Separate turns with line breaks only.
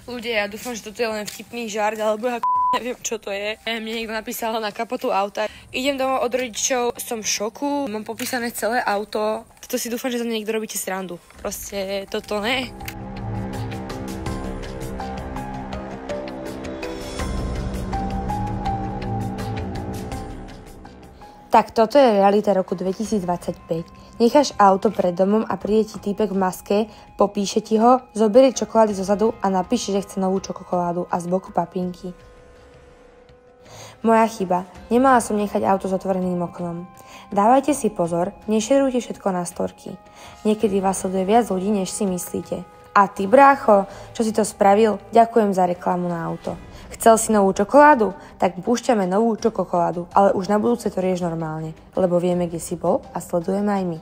Ľudia, ja dúfam, že toto je len vtipný žart, alebo ja neviem, čo to je. Mne niekto napísal na kapotu auta. Idem domov od rodičov, som v šoku, mám popísané celé auto. Toto si dúfam, že za mňa niekto robíte srandu. Proste toto ne. Tak toto je realita roku 2025. Necháš auto pred domom a príde ti týpek v maske, popíše ti ho, zoberie čokolády zozadu a napíše, že chce novú čokoládu a z boku papinky. Moja chyba. Nemala som nechať auto s otvoreným oknom. Dávajte si pozor, nešerujte všetko na storky. Niekedy vás sleduje viac ľudí, než si myslíte. A ty, brácho, čo si to spravil? Ďakujem za reklamu na auto. Chcel si novú čokoládu? Tak púšťame novú čokoládu, ale už na budúce to rieš normálne, lebo vieme, kde si bol a sledujeme aj my.